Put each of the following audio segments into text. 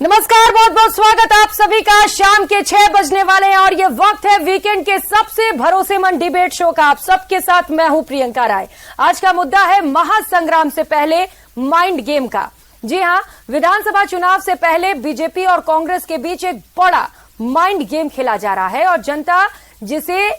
नमस्कार, बहुत बहुत स्वागत आप सभी का। शाम के 6 बजने वाले हैं और ये वक्त है वीकेंड के सबसे भरोसेमंद डिबेट शो का। आप सबके साथ मैं हूं प्रियंका राय। आज का मुद्दा है महासंग्राम से पहले माइंड गेम का। जी हां, विधानसभा चुनाव से पहले बीजेपी और कांग्रेस के बीच एक बड़ा माइंड गेम खेला जा रहा है और जनता जिसे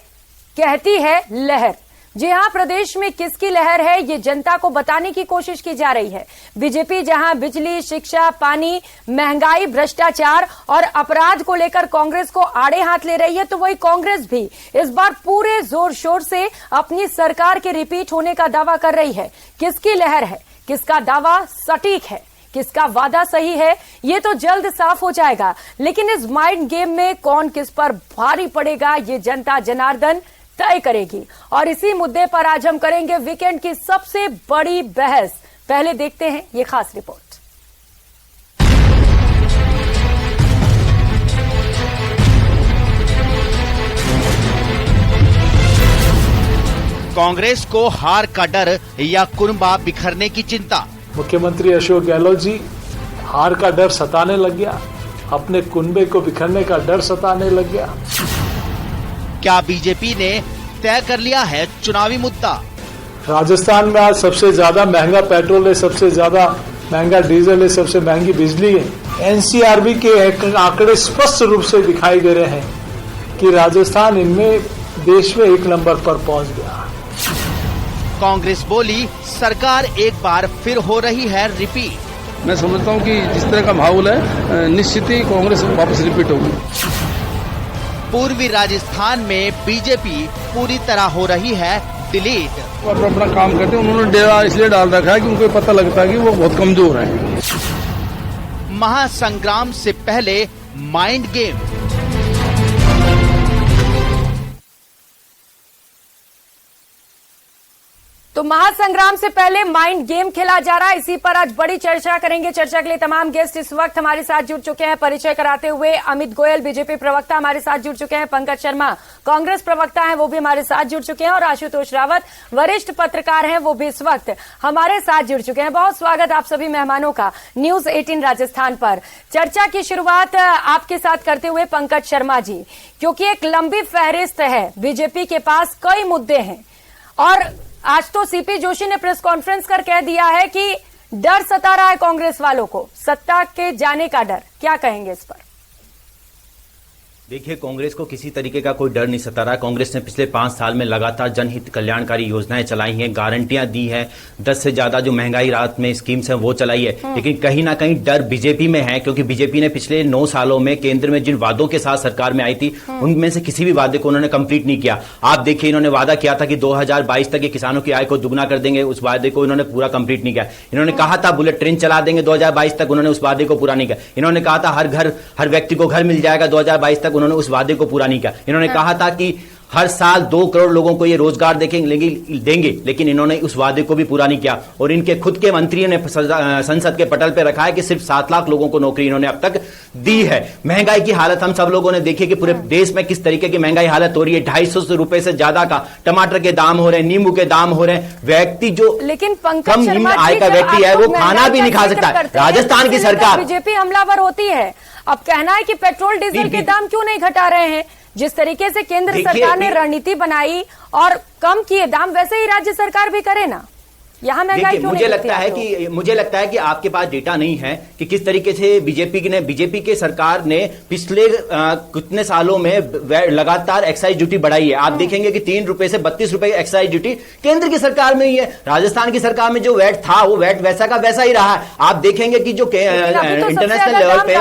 कहती है लहर। जी हां, प्रदेश में किसकी लहर है ये जनता को बताने की कोशिश की जा रही है। बीजेपी जहां बिजली, शिक्षा, पानी, महंगाई, भ्रष्टाचार और अपराध को लेकर कांग्रेस को आड़े हाथ ले रही है, तो वही कांग्रेस भी इस बार पूरे जोर शोर से अपनी सरकार के रिपीट होने का दावा कर रही है। किसकी लहर है, किसका दावा सटीक है, किसका वादा सही है, ये तो जल्द साफ हो जाएगा। लेकिन इस माइंड गेम में कौन किस पर भारी पड़ेगा ये जनता जनार्दन तय करेगी। और इसी मुद्दे पर आज हम करेंगे वीकेंड की सबसे बड़ी बहस। पहले देखते हैं ये खास रिपोर्ट। कांग्रेस को हार का डर या कुनबा बिखरने की चिंता। मुख्यमंत्री अशोक गहलोत जी, हार का डर सताने लग गया, अपने कुनबे को बिखरने का डर सताने लग गया। क्या बीजेपी ने तय कर लिया है चुनावी मुद्दा? राजस्थान में आज सबसे ज्यादा महंगा पेट्रोल है, सबसे ज्यादा महंगा डीजल है, सबसे महंगी बिजली है। एनसीआरबी के आंकड़े स्पष्ट रूप से दिखाई दे रहे हैं कि राजस्थान इनमें देश में 1 नंबर पर पहुंच गया। कांग्रेस बोली, सरकार एक बार फिर हो रही है रिपीट। मैं समझता हूं कि जिस तरह का माहौल है, निश्चित ही कांग्रेस वापस रिपीट होगी। पूर्वी राजस्थान में बीजेपी पूरी तरह हो रही है डिलीट। अपना काम करते हैं, उन्होंने डेरा इसलिए डाल रखा है कि उनको पता लगता है कि वो बहुत कमजोर हैं। महासंग्राम से पहले माइंड गेम। तो महासंग्राम से पहले माइंड गेम खेला जा रहा है, इसी पर आज बड़ी चर्चा करेंगे। चर्चा के लिए तमाम गेस्ट इस वक्त हमारे साथ जुड़ चुके हैं। परिचय कराते हुए अमित गोयल बीजेपी प्रवक्ता हमारे साथ जुड़ चुके हैं, पंकज शर्मा कांग्रेस प्रवक्ता हैं, वो भी हमारे साथ जुड़ चुके हैं, और आशुतोष रावत वरिष्ठ पत्रकार हैं, वो भी इस वक्त हमारे साथ जुड़ चुके हैं। बहुत स्वागत आप सभी मेहमानों का न्यूज 18 राजस्थान पर। चर्चा की शुरुआत आपके साथ करते हुए पंकज शर्मा जी, क्योंकि एक लंबी फहरिस्त है, बीजेपी के पास कई मुद्दे हैं और आज तो सीपी जोशी ने प्रेस कॉन्फ्रेंस कर कह दिया है कि डर सता रहा है कांग्रेस वालों को, सत्ता के जाने का डर। क्या कहेंगे इस पर? देखिए, कांग्रेस को किसी तरीके का कोई डर नहीं सता रहा है। कांग्रेस ने पिछले 5 साल में लगातार जनहित कल्याणकारी योजनाएं चलाई हैं, गारंटियां दी हैं, 10 से ज्यादा जो महंगाई राहत में स्कीम्स हैं वो चलाई है। लेकिन कहीं ना कहीं डर बीजेपी में है, क्योंकि बीजेपी ने पिछले 9 सालों में केंद्र में जिन वादों के साथ सरकार में आई थी, उनमें से किसी भी वादे को उन्होंने कंप्लीट नहीं किया। आप देखिए, इन्होंने वादा किया था कि 2022 तक किसानों की आय को दुगना कर देंगे, उस वादे को इन्होंने पूरा कंप्लीट नहीं किया। इन्होंने कहा था बुलेट ट्रेन चला देंगे 2022 तक, उन्होंने उस वादे को पूरा नहीं किया। इन्होंने कहा था हर व्यक्ति को घर मिल जाएगा 2022 तक, उन्होंने उस वादे को नहीं किया। इन्होंने कहा था कि हर साल 2 करोड़ लोगों को ये रोजगार देंगे, लेकिन इन्होंने उस वादे को भी पूरा नहीं किया। और इनके खुद के मंत्री ने संसद के पटल पर रखा है कि सिर्फ 7 लाख लोगों को नौकरी इन्होंने अब तक दी है। महंगाई की हालत हम सब लोगों ने देखी कि पूरे देश में किस तरीके की महंगाई हालत हो रही है। 250 रुपए से ज्यादा का टमाटर के दाम हो रहे हैं, नींबू के दाम हो रहे हैं। व्यक्ति जो लेकिन कम निम्न आय का व्यक्ति है, वो खाना भी नहीं खा सकता। राजस्थान की सरकार बीजेपी हमलावर होती है। अब कहना है कि पेट्रोल डीजल के दाम क्यों नहीं घटा रहे हैं? जिस तरीके से केंद्र सरकार ने रणनीति बनाई और कम किए दाम, वैसे ही राज्य सरकार भी करे ना। यहाँ महंगाई क्यों मुझे लगता है कि आपके पास डेटा नहीं है कि किस तरीके से बीजेपी के सरकार ने पिछले कितने सालों में लगातार एक्साइज ड्यूटी बढ़ाई है। आप देखेंगे कि 3 रुपए से 32 रुपए एक्साइज ड्यूटी केंद्र की सरकार में ही है। राजस्थान की सरकार में जो वैट था वो वैट वैसा का वैसा ही रहा है। आप देखेंगे कि जो इंटरनेशनल लेवल पे,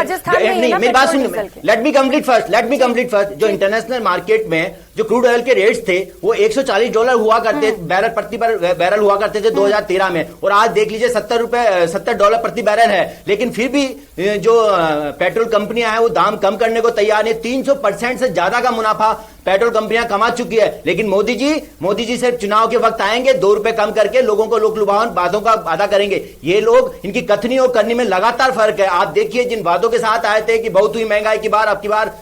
मेरी बात सुनिए, लेट मी कंप्लीट फर्स्ट। जो इंटरनेशनल मार्केट में जो क्रूड ऑयल के रेट्स थे वो $140 हुआ करते बैरल हुआ करते थे 2013 में, और आज देख लीजिए $70 प्रति बैरल है। लेकिन फिर भी जो पेट्रोल कंपनियां हैं वो दाम कम करने को तैयार है। 300% से ज्यादा का मुनाफा पेट्रोल कंपनियां कमा चुकी है। लेकिन मोदी जी सिर्फ चुनाव के वक्त आएंगे, 2 रुपए कम करके लोगों को लोक लुभावन बातों का वादा करेंगे। ये लोग, इनकी कथनी और करनी में लगातार फर्क है। आप देखिए, जिन वादों के साथ आए थे कि बहुत हुई महंगाई की बार, अब की बार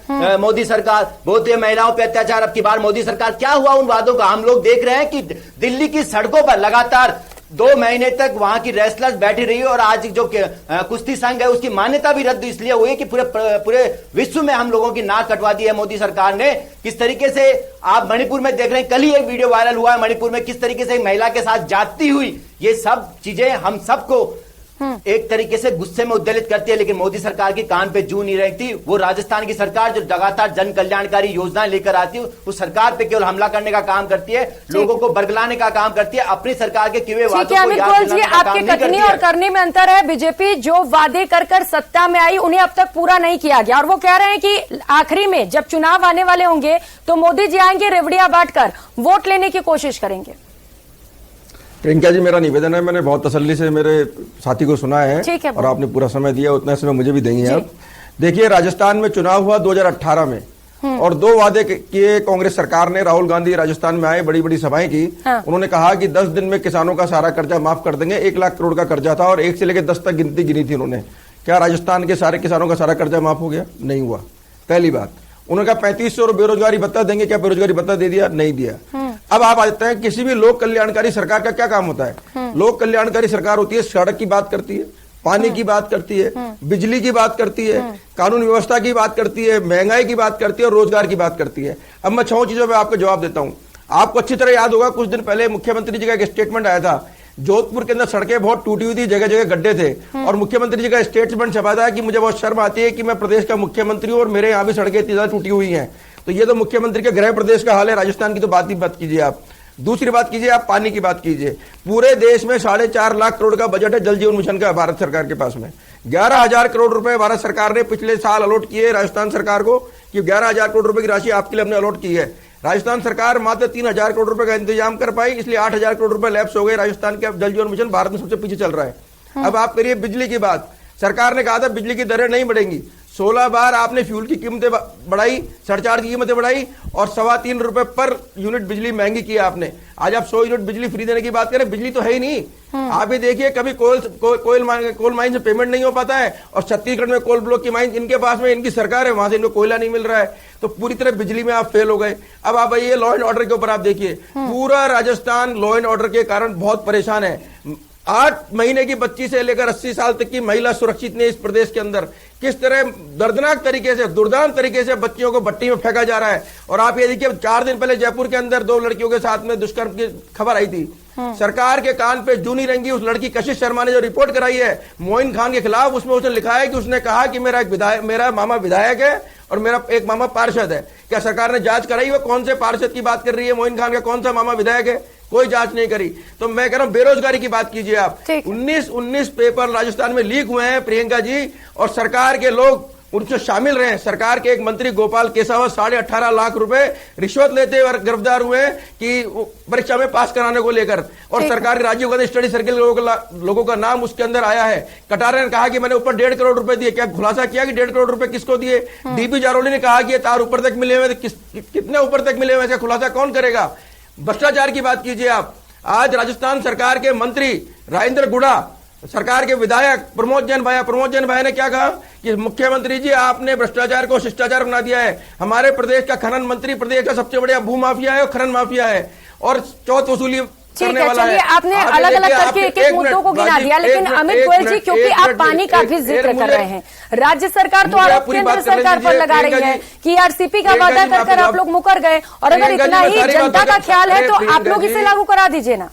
मोदी सरकार, बहुत हुए महिलाओं पर अत्याचार, अब की बार मोदी सरकार, क्या हुआ उन वादों का? हम लोग देख रहे हैं कि दिल्ली की सड़कों पर लगातार 2 महीने तक वहां की रेसलर्स बैठी रही और आज जो कुश्ती संघ है उसकी मान्यता भी रद्द इसलिए हुई कि पूरे विश्व में हम लोगों की नाक कटवा दी है मोदी सरकार ने। किस तरीके से आप मणिपुर में देख रहे हैं, कल ही एक वीडियो वायरल हुआ है मणिपुर में, किस तरीके से एक महिला के साथ जाती हुई, ये सब चीजें हम सबको एक तरीके से गुस्से में उद्वेलित करती है। लेकिन मोदी सरकार की कान पे जू नहीं रहती। वो राजस्थान की सरकार जो लगातार जन कल्याणकारी योजनाएं लेकर आती है, उस सरकार पे केवल हमला करने का काम करती है, लोगों को बरगलाने का काम करती है, अपनी सरकार के किए वादों को याद दिलाने का काम नहीं करती है। कथनी और करने में अंतर है। बीजेपी जो वादे कर सत्ता में आई उन्हें अब तक पूरा नहीं किया गया, और वो कह रहे हैं कि आखिरी में जब चुनाव आने वाले होंगे तो मोदी जी आएंगे, रेवड़ियां बांटकर वोट लेने की कोशिश करेंगे। प्रियंका जी, मेरा निवेदन है, मैंने बहुत तसल्ली से मेरे साथी को सुना है और आपने पूरा समय दिया, उतना समय मुझे भी देंगे आप। देखिए, राजस्थान में चुनाव हुआ 2018 में और 2 वादे किए कांग्रेस सरकार ने। राहुल गांधी राजस्थान में आए, बड़ी बड़ी सभाएं की। उन्होंने कहा कि 10 दिन में किसानों का सारा कर्जा माफ कर देंगे। 1 लाख करोड़ का कर्जा था और 1 से लेकर 10 तक गिनती गिनी थी उन्होंने। क्या राजस्थान के सारे किसानों का सारा कर्जा माफ हो गया? नहीं हुआ। पहली बात। उन्होंने कहा 3500 बेरोजगारी भत्ता देंगे। क्या बेरोजगारी भत्ता दे दिया? नहीं दिया। अब आप आते हैं, किसी भी लोक कल्याणकारी सरकार का क्या काम होता है? लोक कल्याणकारी सरकार होती है, सड़क की बात करती है, पानी की बात करती है, बिजली की बात करती है, कानून व्यवस्था की बात करती है, महंगाई की बात करती है और रोजगार की बात करती है। अब मैं 6 चीजों में आपको जवाब देता हूं। आपको अच्छी तरह याद होगा, कुछ दिन पहले मुख्यमंत्री जी का एक स्टेटमेंट आया था। जोधपुर के अंदर सड़कें बहुत टूटी हुई थी, जगह जगह गड्ढे थे और मुख्यमंत्री जी का स्टेटमेंट छपा था कि मुझे बहुत शर्म आती है कि मैं प्रदेश का मुख्यमंत्री हूं और मेरे यहां भी सड़कें इतनी ज्यादा टूटी हुई हैं। तो ये तो मुख्यमंत्री के गृह प्रदेश का हाल है। राजस्थान की तो बात ही मत कीजिए आप। दूसरी बात कीजिए, आप पानी की बात कीजिए। पूरे देश में 4.5 लाख करोड़ का बजट है जल जीवन मिशन का भारत सरकार के पास में। 11,000 करोड़ रुपए भारत सरकार ने पिछले साल अलॉट किए राजस्थान सरकार को, कि 11,000 करोड़ रुपए की राशि आपके लिए हमने अलॉट की है। राजस्थान सरकार मात्र 3,000 करोड़ रुपए का इंतजाम कर पाई, इसलिए 8,000 करोड़ रुपए लैप्स हो गए। राजस्थान का जल जीवन मिशन भारत में सबसे पीछे चल रहा है। अब आप करिए बिजली की बात। सरकार ने कहा था बिजली की दरें नहीं बढ़ेंगी। 16 बार आपने फ्यूल की कीमतें बढ़ाई, सरचार्ज की कीमतें बढ़ाई और 3.25 रुपए पर यूनिट बिजली महंगी की आपने। आज आप 100 यूनिट बिजली फ्री देने की बात करें, बिजली तो है ही नहीं। आप ये देखिए, कभी कोल माइन से पेमेंट नहीं हो पाता है और छत्तीसगढ़ में कोल ब्लॉक की माइन इनके पास में, इनकी सरकार है, वहां से इनको कोयला नहीं मिल रहा है। तो पूरी तरह बिजली में आप फेल हो गए। अब आप आइए लॉ एंड ऑर्डर के ऊपर। आप देखिए, पूरा राजस्थान लॉ एंड ऑर्डर के कारण बहुत परेशान है। 8 महीने की बच्ची से लेकर 80 साल तक की महिला सुरक्षित नहीं इस प्रदेश के अंदर। किस तरह दर्दनाक तरीके से, दुर्दांत तरीके से बच्चियों को भट्टी में फेंका जा रहा है। और आप ये देखिए, 4 दिन पहले जयपुर के अंदर 2 लड़कियों के साथ में दुष्कर्म की खबर आई थी। सरकार के कान पे जूनी रंगी उस लड़की कशिश शर्मा ने जो रिपोर्ट कराई है मोइन खान के खिलाफ, उसमें उसने लिखा है कि उसने कहा कि मेरा मामा विधायक है और मेरा एक मामा पार्षद है। क्या सरकार ने जांच कराई? वो कौन से पार्षद की बात कर रही है? मोइन खान का कौन सा मामा विधायक है? कोई जांच नहीं करी। तो मैं कह रहा हूं, बेरोजगारी की बात कीजिए आप। 19 पेपर राजस्थान में लीक हुए हैं प्रियंका जी, और सरकार के लोग उनसे शामिल रहे। सरकार के एक मंत्री गोपाल केसावत 18.5 लाख रुपए रिश्वत लेते हुए गिरफ्तार हुए कि परीक्षा में पास कराने को लेकर। और सरकार राजीव गांधी स्टडी सर्किल लोगों का नाम उसके अंदर आया है। कटारे ने कहा कि मैंने ऊपर 1.5 करोड़ रुपए दिए। क्या खुलासा किया कि 1.5 करोड़ रुपए किसको दिए? डीपी जारोली ने कहा कि ये तार ऊपर तक मिले हुए, कितने ऊपर तक मिले हुए, इसका खुलासा कौन करेगा? भ्रष्टाचार की बात कीजिए आप। आज राजस्थान सरकार के मंत्री राजेंद्र गुड़ा, सरकार के विधायक प्रमोद जैन भाई ने क्या कहा कि मुख्यमंत्री जी आपने भ्रष्टाचार को शिष्टाचार बना दिया है। हमारे प्रदेश का खनन मंत्री प्रदेश का सबसे बड़ा भू माफिया है और खनन माफिया है और चौथ वसूली करने वाला है। आपने अलग अलग करके एक मुद्दों को गिना दिया, लेकिन अमित गोयल जी, क्योंकि आप पानी का भी जिक्र कर रहे हैं, राज्य सरकार तो आरोप केंद्र सरकार पर लगा रही है कि आरसीपी का वादा कर आप लोग मुकर गए, और अगर इतना ही जनता का ख्याल है तो आप लोग इसे लागू करा दीजिए ना।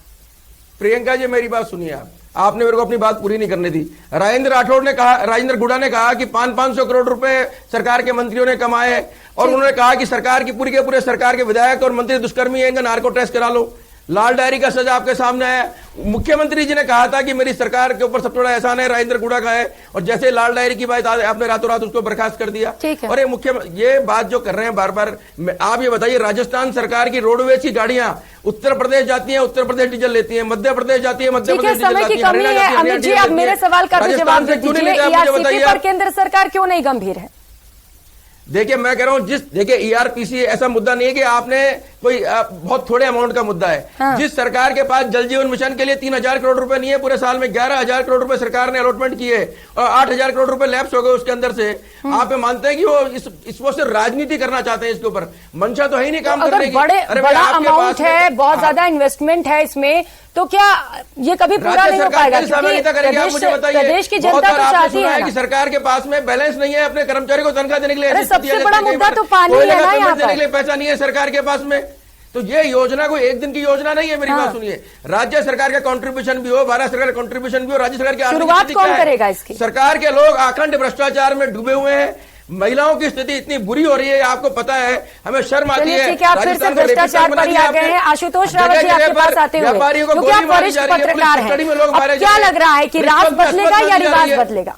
प्रियंका जी, मेरी बात सुनिए आप। आपने मेरे को अपनी बात पूरी नहीं करने दी। राजेंद्र गुड़ा ने कहा कि 500 करोड़ रुपए सरकार के मंत्रियों ने कमाए और उन्होंने कहा कि सरकार की पूरी के पूरे सरकार के विधायक और मंत्री दुष्कर्मी है, इनका नार्को टेस्ट करा लो। लाल डायरी का सजा आपके सामने है। मुख्यमंत्री जी ने कहा था कि मेरी सरकार के ऊपर सबसे बड़ा एहसान है राजेंद्र गुड़ा का है, और जैसे लाल डायरी की बात आपने रातों रात उसको बर्खास्त कर दिया। और ये बात जो कर रहे हैं बार बार, आप ये बताइए, राजस्थान सरकार की रोडवेज की गाड़ियां उत्तर प्रदेश जाती हैं, उत्तर प्रदेश डीजल लेती है, मध्य प्रदेश जाती है, मध्य प्रदेश डीजल लाती है। अमित जी, आप मेरे सवाल का जवाब दीजिए, पर केंद्र सरकार क्यों नहीं गंभीर है? देखिए, मैं कह रहा हूं, देखिए ईआरपीसी ऐसा मुद्दा नहीं है कि आपने कोई बहुत थोड़े अमाउंट का मुद्दा है। हाँ। जिस सरकार के पास जल जीवन मिशन के लिए 3,000 करोड़ रुपए नहीं है पूरे साल में, 11,000 करोड़ रुपए सरकार ने अलॉटमेंट किए और 8,000 करोड़ रुपए लैप्स हो गए उसके अंदर से। आप मानते हैं कि वो इस वो से राजनीति करना चाहते हैं इसके ऊपर? मंशा तो है ही नहीं काम करने की। बड़ा अमाउंट है, बहुत ज्यादा इन्वेस्टमेंट है इसमें, तो क्या ये कभी पूरा नहीं हो पाएगा? प्रदेश की जनता तो चाहती है कि सरकार के पास में बैलेंस नहीं है अपने कर्मचारी को तनख्वाह देने के लिए। सबसे बड़ा मुद्दा तो पानी है ना यहाँ देने के लिए पैसा नहीं है सरकार के पास में। तो ये योजना कोई एक दिन की योजना नहीं है। मेरी बात सुनिए, राज्य सरकार का कंट्रीब्यूशन भी हो, भारत सरकार का कंट्रीब्यूशन भी हो, राज्य सरकार की शुरुआत कौन करेगा इसकी? सरकार के लोग आखंड भ्रष्टाचार में डूबे हुए हैं। महिलाओं की स्थिति इतनी बुरी हो रही है, आपको पता है, हमें शर्म आती है। आप फिर से भ्रष्टाचार पर ही आ गए हैं। आशुतोष रावत जी आपके पास आते हुए, क्योंकि आप वरिष्ठ पत्रकार हैं, क्या लग रहा है कि राज बदलेगा या रिवाज बदलेगा?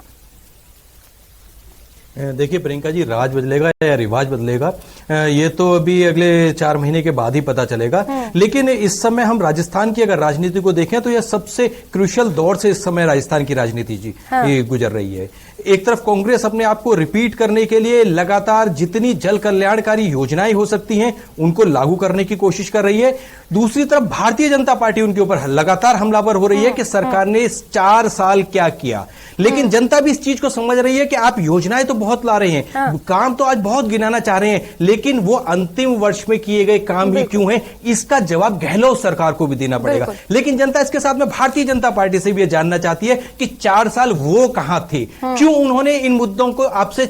देखिए प्रियंका जी, राज बदलेगा या रिवाज बदलेगा ये तो अभी अगले 4 महीने के बाद ही पता चलेगा। लेकिन इस समय हम राजस्थान की अगर राजनीति को देखें तो यह सबसे क्रूशियल दौर से इस समय राजस्थान की राजनीति जी गुजर रही है। एक तरफ कांग्रेस अपने आप को रिपीट करने के लिए लगातार जितनी जल कल्याणकारी योजनाएं हो सकती हैं उनको लागू करने की कोशिश कर रही है। दूसरी तरफ भारतीय जनता पार्टी उनके ऊपर लगातार हमलावर हो रही है कि सरकार ने इस 4 साल क्या किया। लेकिन जनता भी इस चीज को समझ रही है कि आप योजनाएं तो बहुत ला रहे हैं, काम तो आज बहुत गिनाना चाह रहे हैं, लेकिन वो अंतिम वर्ष में किए गए काम ही क्यों हैं, इसका जवाब गहलोत सरकार को भी देना पड़ेगा। लेकिन जनता इसके साथ में भारतीय जनता पार्टी से भी यह जानना चाहती है कि 4 साल वो कहां थे, क्यों उन्होंने इन मुद्दों को आपसे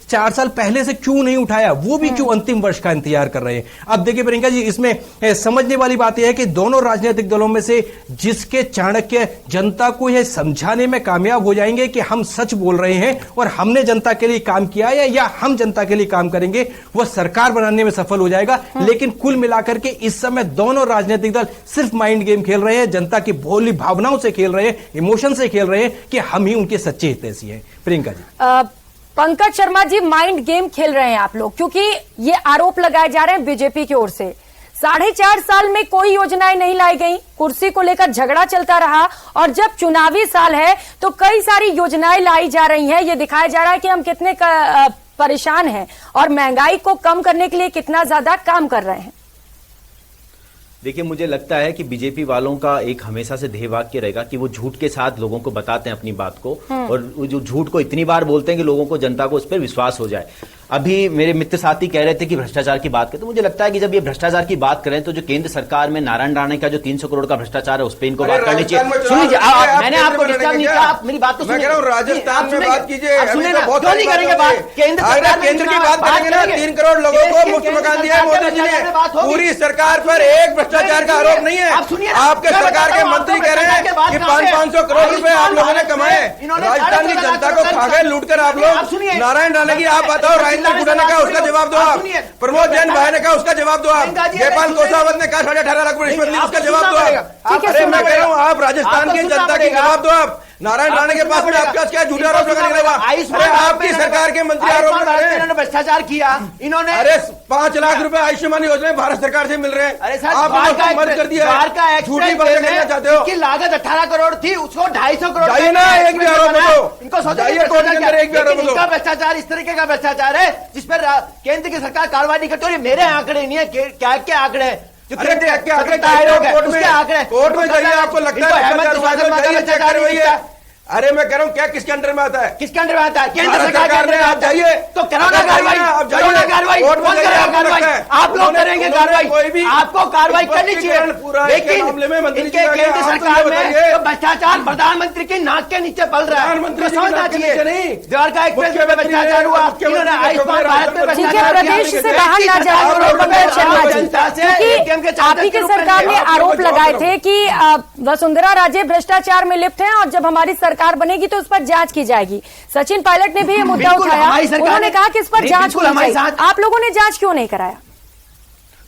4 साल पहले से क्यों नहीं उठाया, वो भी क्यों अंतिम वर्ष का इंतजार कर रहे हैं। अब देखिए प्रियंका जी, इसमें समझने वाली बात यह है कि दोनों राजनीतिक दलों में से जिसके चाणक्य जनता को यह समझाने में कामयाब हो जाएंगे कि हम सच बोल रहे हैं और हमने जनता के लिए काम किया है या हम जनता के लिए काम करेंगे, वह सरकार बनाने में सफल हो जाएगा। लेकिन कुल मिलाकर के इस समय दोनों राजनीतिक दल सिर्फ माइंड गेम खेल रहे हैं, जनता की भोली भावनाओं से खेल रहे हैं, इमोशन से खेल रहे हैं कि हम ही उनके सच्चे हितैषी हैं। प्रियंका जी, पंकज शर्मा जी, माइंड गेम खेल रहे हैं आप लोग, क्योंकि ये आरोप लगाए जा रहे हैं बीजेपी की ओर से 4.5 साल में कोई योजनाएं नहीं लाई गई, कुर्सी को लेकर झगड़ा चलता रहा, और जब चुनावी साल है तो कई सारी योजनाएं लाई जा रही हैं। ये दिखाया जा रहा है कि हम कितने परेशान हैं और महंगाई को कम करने के लिए कितना ज्यादा काम कर रहे हैं। देखिए, मुझे लगता है कि बीजेपी वालों का एक हमेशा से ध्येय वाक्य रहेगा कि वो झूठ के साथ लोगों को बताते हैं अपनी बात को, और वो जो झूठ को इतनी बार बोलते हैं कि लोगों को, जनता को उस पर विश्वास हो जाए। अभी मेरे मित्र साथी कह रहे थे कि भ्रष्टाचार की बात करें, तो मुझे लगता है कि जब ये भ्रष्टाचार की बात करें तो जो केंद्र सरकार में नारायण राणे का जो 300 करोड़ का भ्रष्टाचार है उस पर इनको बात करनी चाहिए। सुनिए, मैंने आपको डिस्टर्ब नहीं किया, आप मेरी बात तो सुनिए। राजस्थान में बात कीजिए, क्यों नहीं करेंगे बात? केंद्र की बात करेंगे ना, 3 करोड़ लोगों को मुफ्त मकान दिया मोदी जी ने, पूरी सरकार पर एक भ्रष्टाचार का आरोप नहीं है। आपके सरकार के मंत्री कह रहे हैं कि 500 करोड़ रुपए आप लोगों ने कमाए, राजस्थान की जनता को खा गए लूट कर आप लोग। नारायण राणे की आप बताओ, राजेंद्र गुडा ने कहा उसका जवाब दो आप, प्रमोद जैन भाई ने कहा उसका जवाब दो आप, जयपाल कोसावत ने कहा 18.5 लाख रिश्वत ली, उसका जवाब दो आप। अरे मैं कह रहा हूँ, आप राजस्थान की जनता की जवाब दो आप। नारायण राणे के पास में आपका क्या झूठा आरोप लगाने लगा? अरे आपकी सरकार के मंत्री आरोप लगा रहे हैं इन्होंने भ्रष्टाचार किया, इन्होंने। अरे 5 लाख रुपए आयुष्मान योजना भारत सरकार से मिल रहे हैं। अरे आप मत कर दिया, झूठी बातें करना चाहते हो। लागत 18 करोड़ थी, उसको 250 करोड़ जाइए ना, एक भी आरोप दो इनको, जाइए कोर्ट के अंदर एक भी आरोप दो। इनका भ्रष्टाचार इस तरीके का भ्रष्टाचार है जिस पर केंद्र की सरकार कार्रवाई नहीं करती। मेरे आंकड़े नहीं है, क्या आंकड़े हैं जो केंद्र आयोग है उसके आंकड़े कोर्ट में जाइए। आपको लगता है? अरे मैं कह रहा हूँ, क्या किसके अंडर में आता है? किसके अंडर में आता है? केंद्र सरकार में। आप जाइए तो करो ना कार्रवाई, करो ना कार्रवाई, कौन करेगा कार्रवाई? आप लोग करेंगे कार्रवाई, कोई भी आपको कार्रवाई करनी चाहिए। लेकिन इनके केंद्र सरकार में तो भ्रष्टाचार प्रधानमंत्री के नाक के नीचे पल रहा है, प्रधानमंत्री समझना चाहिए। द्वारका एक्सप्रेस में भ्रष्टाचार हुआ, इन्होंने आयुष्मान भारत में भ्रष्टाचार किया। प्रदेश से बाहर ना जाए शर्मा जी, आप ही की सरकार ने आरोप लगाए थे कि वसुंधरा राजे भ्रष्टाचार में लिप्त हैं और जब हमारी सरकार बनेगी तो उस पर जांच की जाएगी। सचिन पायलट ने भी ये मुद्दा उठाया, उन्होंने कहा कि इस पर जांच होनी चाहिए। आप लोगों ने जांच क्यों नहीं कराया?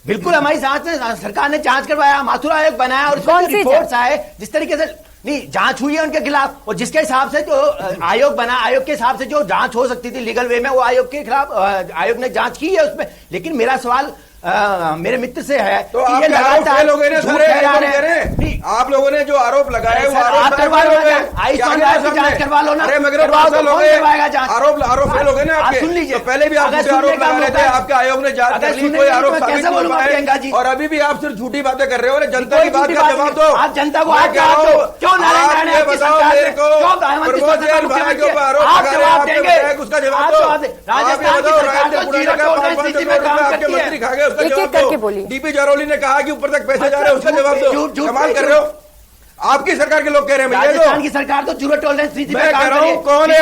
बिल्कुल हमारी सरकार ने जांच करवाया, माथुर आयोग बनाया और उसमें रिपोर्ट्स आए जिस तरीके से नहीं जांच हुई है उनके खिलाफ, और जिसके हिसाब से जो आयोग बना, आयोग के हिसाब से जो जांच हो सकती थी लीगल वे में, वो आयोग के खिलाफ आयोग ने जांच की है उसमें। लेकिन मेरा सवाल मेरे मित्र से है तो आप फेल हो गए ना सारे। आप लोगों ने जो आरोप लगाए वो आरोप करवा लो, जांच करवा लो ना। अरे मगर आरोप फेल हो गए ना आपके। सुन लीजिए, तो पहले भी आप आरोप लगा रहे थे, आपके आयोग ने जांच कर ली, कोई आरोप साबित नहीं हुआ है, और अभी भी आप सिर्फ झूठी बातें कर रहे हो। जनता की बात का जवाब दो। आप जनता को क्यों बताओ मेरे को, प्रमोद जैन भाई के ऊपर आरोप लगा रहे हैं, उसका जवाब दो। राजस्थान की सरकार तो जीरो टॉलरेंस नीति में काम करती है। मंत्री खा गए, उसका एक-एक जवाब करके दो। बोलिए। डीपी जारोली ने कहा कि ऊपर तक पैसे जा रहे हैं, उसका जवाब दो। कमाल कर रहे हो, आपकी सरकार के लोग कह रहे हैं। राजस्थान की सरकार तो जीरो टॉलरेंस नीति में काम कर रही है। कौन है?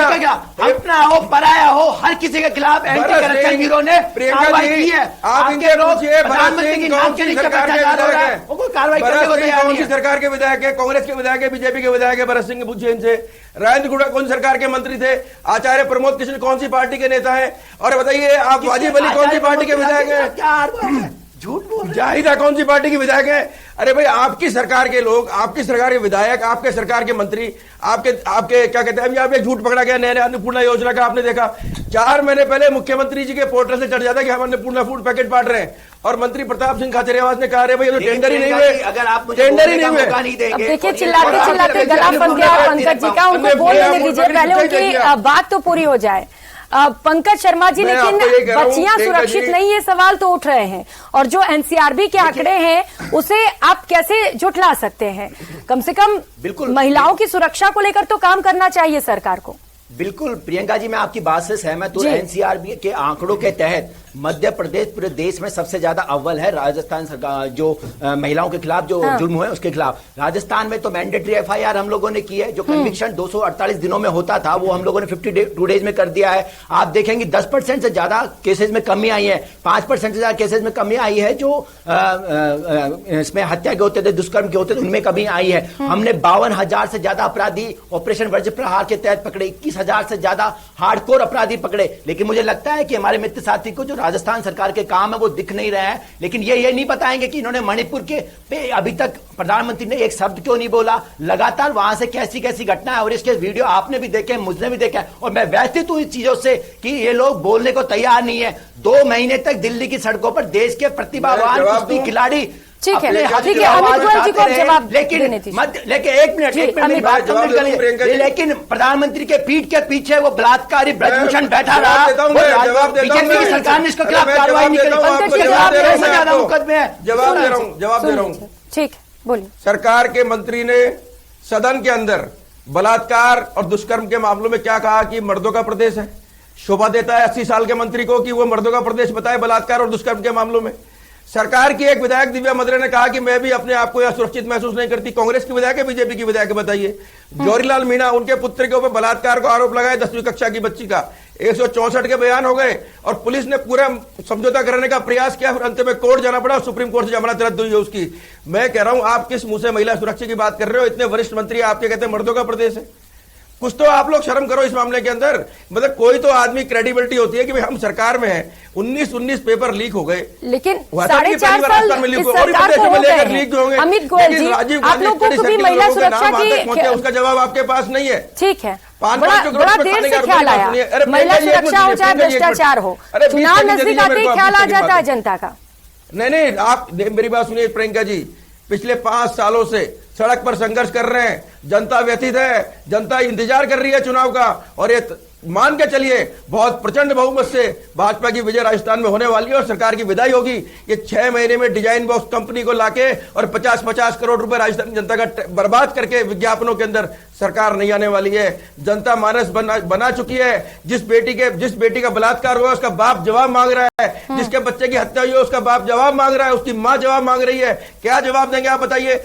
अपना हो पराया हो, हर किसी के खिलाफ एंटी करप्शन ब्यूरो ने कार्रवाई की है। आप इनके पूछिए, प्रधानमंत्री की नाम के नीचे भ्रष्टाचार हो रहा है, वो कोई कार्रवाई करने को तैयार कौन नहीं सी है। सरकार के विधायक है? कांग्रेस के विधायक है, बीजेपी के विधायक है? भरत सिंह पूछिए इनसे। राजेंद्र गुड़ा कौन सरकार के मंत्री थे? आचार्य प्रमोद कृष्ण कौन सी पार्टी के नेता है? और बताइए आप वाजिब अली कौन सी पार्टी के विधायक है? क्या झूठ बोल जाहिदा कौन सी पार्टी के विधायक है? अरे भाई, आपकी सरकार के लोग, आपकी सरकार के विधायक, आपके सरकार के मंत्री, आपके क्या कहते हैं, अभी आप एक झूठ पकड़ा गया नया अन्नपूर्णा योजना का। आपने देखा 4 महीने पहले मुख्यमंत्री जी के पोर्टल से चढ़ जाता कि हम अन्नपूर्णा फूड पैकेट बांट रहे हैं, और मंत्री प्रताप सिंह खाचरियावास ने कहा भाई ये तो टेंडर ही नहीं हुए। अगर आप टेंडर ही नहीं हुए। अब देखिए, चिल्लाते चिल्लाते गला फंस गया पंकज जी का, उनको बोलने दीजिए, पहले उनकी बात तो पूरी हो जाए। पंकज शर्मा जी, लेकिन बच्चियां सुरक्षित नहीं, ये सवाल तो उठ रहे हैं, और जो एनसीआरबी के आंकड़े हैं उसे आप कैसे झुठला सकते हैं? कम से कम बिल्कुल महिलाओं की सुरक्षा को लेकर तो काम करना चाहिए सरकार को। बिल्कुल प्रियंका जी, मैं आपकी बात से सहमत हूं। एनसीआरबी के आंकड़ों के तहत मध्य प्रदेश पूरे देश में सबसे ज्यादा अव्वल है। राजस्थान सरकार जो महिलाओं के खिलाफ जो जुर्म हुए उसके खिलाफ, राजस्थान में तो मैंडेटरी एफआईआर हम लोगों ने की है। जो कन्विक्शन 248 दिनों में होता था वो हम लोगों ने 52 डेज में कर दिया है। आप देखेंगे 10% से ज्यादा केसेस में कमी आई है, 5% से ज्यादा केसेस में कमी आई है। जो इसमें हत्या के होते थे, दुष्कर्म के होते थे, उनमें कमी आई है। हमने 52,000 से ज्यादा अपराधी ऑपरेशन वज्र प्रहार के तहत पकड़े, 21,000 से ज्यादा हार्डकोर अपराधी पकड़े। लेकिन मुझे लगता है कि हमारे मित्र साथी को जो राजस्थान सरकार के काम है वो दिख नहीं रहा है। लेकिन ये नहीं बताएंगे कि इन्होंने मणिपुर के पे अभी तक प्रधानमंत्री ने एक शब्द क्यों नहीं बोला। लगातार वहां से कैसी कैसी घटना है, और इसके वीडियो आपने भी देखे, मुझने भी देखा है, और मैं व्यथित हूं इस चीजों से कि ये लोग बोलने को तैयार नहीं है। 2 महीने तक दिल्ली की सड़कों पर देश के प्रतिभावान कुश्ती खिलाड़ी, ठीक है, अमित गोयल जी को जवाब लेकिन एक मिनट बात कंप्लीट करिए। लेकिन प्रधानमंत्री के पीठ के पीछे वो बलात्कारी ब्रजभूषण बैठा रहा, बीजेपी की सरकार ने इसके खिलाफ कार्रवाई नहीं करी। जवाब दे रहा हूँ। ठीक, बोलिए। सरकार के मंत्री ने सदन के अंदर बलात्कार और दुष्कर्म के मामलों में क्या कहा कि मर्दों का प्रदेश है। शोभा देता है 80 साल के मंत्री को कि वो मर्दों का प्रदेश बताए बलात्कार और दुष्कर्म के मामलों में। सरकार की एक विधायक दिव्या मद्रे ने कहा कि मैं भी अपने आप को यह सुरक्षित महसूस नहीं करती। कांग्रेस की विधायक है, बीजेपी की विधायक है, बताइए। जौहरीलाल मीणा, उनके पुत्र के ऊपर बलात्कार का आरोप लगाया 10वीं कक्षा की बच्ची का, 164 के बयान हो गए, और पुलिस ने पूरा समझौता करने का प्रयास किया, फिर अंत में कोर्ट जाना पड़ा, सुप्रीम कोर्ट से जमानत रद्द हुई है उसकी। मैं कह रहा हूं, आप किस मुंह से महिला सुरक्षा की बात कर रहे हो? इतने वरिष्ठ मंत्री आपके कहते हैं मर्दों का प्रदेश है। कुछ तो आप लोग शर्म करो इस मामले के अंदर। मतलब कोई तो आदमी क्रेडिबिलिटी होती है कि भाई हम सरकार में हैं। 19 पेपर लीक हो गए, लेकिन 4.5 साल इस सरकार को हो गए हैं। अमित गोयल जी, आप लोगों को भी महिला सुरक्षा की उसका जवाब आपके पास नहीं है। ठीक है, बड़ा देर से ख्याल आया, महिला सुरक्षा हो चाहे भ्रष्टाचार हो, चुनाव नजदीक आते ही ख्याल आ जाता है जनता का। नहीं, आप मेरी बात सुनिए प्रियंका जी। पिछले 5 सालों से सड़क पर संघर्ष कर रहे हैं, जनता व्यथित है, जनता इंतजार कर रही है चुनाव का, और ये मान के चलिए बहुत प्रचंड बहुमत से भाजपा की विजय राजस्थान में होने वाली है और सरकार की विदाई होगी। ये 6 महीने में डिजाइन बॉक्स कंपनी को लाके और 50-50 करोड़ रुपए राजस्थान जनता का बर्बाद करके विज्ञापनों के अंदर सरकार नहीं आने वाली है। जनता मानस बना चुकी है। जिस बेटी का बलात्कार हुआ उसका बाप जवाब मांग रहा है, जिसके बच्चे की हत्या हुई है उसका बाप जवाब मांग रहा है, उसकी मां जवाब मांग रही है। क्या जवाब देंगे आप बताइए?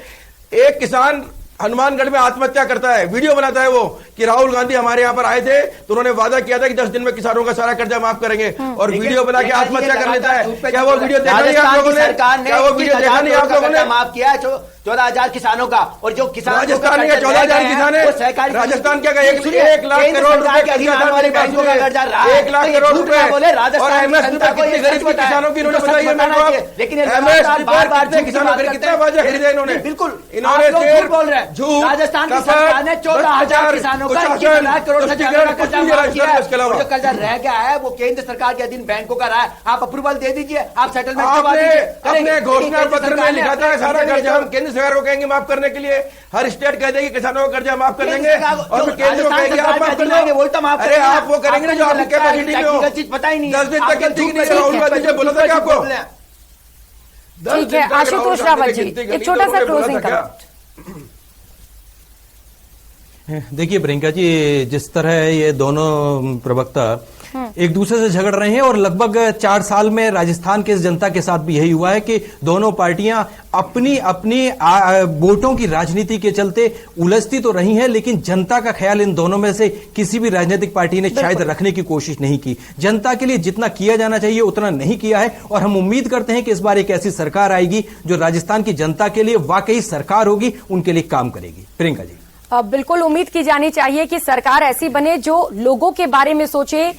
एक किसान हनुमानगढ़ में आत्महत्या करता है, वीडियो बनाता है वो कि राहुल गांधी हमारे यहाँ पर आए थे तो उन्होंने वादा किया था कि 10 दिन में किसानों का सारा कर्जा माफ करेंगे, और वीडियो बना के आत्महत्या कर लेता है। क्या वो वीडियो देखा नहीं आप लोगों ने? क्या वो वीडियो देखा नहीं आप लोगों ने? माफ किया 14,000 किसानों का, और जो किसान राजस्थान का 14,000 किसान है, राजस्थान क्या 1 लाख करोड़ रुपए का कर्जा था हमारे बैंकों का, 1 लाख करोड़ रुपए, और एमएसपी पर कितने गरीब किसानों की इन्होंने बताइए मेरे को। लेकिन एमएसपी पर कितने किसानों खरीदे, कितना बाजा खरीदे इन्होंने? बिल्कुल इन्होंने झूठ, राजस्थान की कपट, सरकार ने 14,000 किसानों का 21,000 करोड़ से ज्यादा का कर्जा माफ किया है। और जो कर्जा रह गया है वो केंद्र सरकार के अधीन बैंकों का रहा है। आप अप्रूवल दे दीजिए, आप सेटलमेंट करवा दीजिए। अपने घोषणा पत्र में लिखा था सारा कर्जा हम केंद्र सरकार को कहेंगे माफ करने के लिए। हर स्टेट कह देगी किसानों का कर्जा माफ कर देंगे और केंद्र को कहेंगे आप माफ कर देंगे। वही तो माफ अरे आप वो करेंगे ना जो आपकी कैपेसिटी में हो। चीज पता ही नहीं, 10 दिन तक गिनती नहीं करो। राहुल गांधी ने बोला था क्या आपको? ठीक है आशुतोष रावत जी, एक छोटा सा क्लोजिंग कमेंट। देखिए प्रियंका जी, जिस तरह ये दोनों प्रवक्ता एक दूसरे से झगड़ रहे हैं और लगभग 4 साल में राजस्थान के इस जनता के साथ भी यही हुआ है कि दोनों पार्टियां अपनी अपनी वोटों की राजनीति के चलते उलझती तो रही हैं, लेकिन जनता का ख्याल इन दोनों में से किसी भी राजनीतिक पार्टी ने शायद रखने की कोशिश नहीं की। जनता के लिए जितना किया जाना चाहिए उतना नहीं किया है और हम उम्मीद करते हैं कि इस बार एक ऐसी सरकार आएगी जो राजस्थान की जनता के लिए वाकई सरकार होगी, उनके लिए काम करेगी। प्रियंका जी, बिल्कुल उम्मीद की जानी चाहिए कि सरकार ऐसी बने जो लोगों के बारे में सोचे,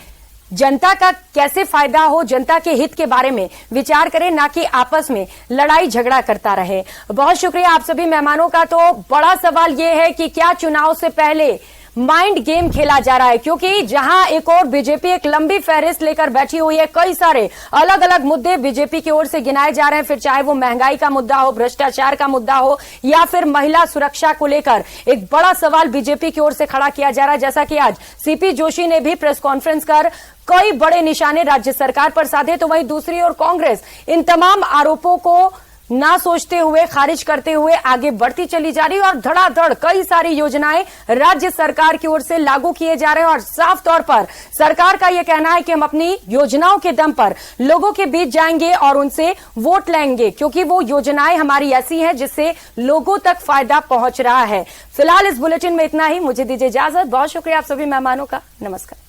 जनता का कैसे फायदा हो, जनता के हित के बारे में विचार करे, ना कि आपस में लड़ाई झगड़ा करता रहे। बहुत शुक्रिया आप सभी मेहमानों का। तो बड़ा सवाल यह है कि क्या चुनाव से पहले माइंड गेम खेला जा रहा है, क्योंकि जहां एक और बीजेपी एक लंबी फहरिस्त लेकर बैठी हुई है, कई सारे अलग अलग मुद्दे बीजेपी की ओर से गिनाए जा रहे हैं, फिर चाहे वो महंगाई का मुद्दा हो, भ्रष्टाचार का मुद्दा हो या फिर महिला सुरक्षा को लेकर एक बड़ा सवाल बीजेपी की ओर से खड़ा किया जा रहा है। जैसा कि आज सीपी जोशी ने भी प्रेस कॉन्फ्रेंस कर कई बड़े निशाने राज्य सरकार पर साधे, तो वहीं दूसरी ओर कांग्रेस इन तमाम आरोपों को ना सोचते हुए, खारिज करते हुए आगे बढ़ती चली जा रही है और धड़ाधड़ कई सारी योजनाएं राज्य सरकार की ओर से लागू किए जा रहे हैं। और साफ तौर पर सरकार का यह कहना है कि हम अपनी योजनाओं के दम पर लोगों के बीच जाएंगे और उनसे वोट लेंगे, क्योंकि वो योजनाएं हमारी ऐसी हैं जिससे लोगों तक फायदा पहुंच रहा है। फिलहाल इस बुलेटिन में इतना ही, मुझे दीजिए इजाजत। बहुत शुक्रिया आप सभी मेहमानों का। नमस्कार।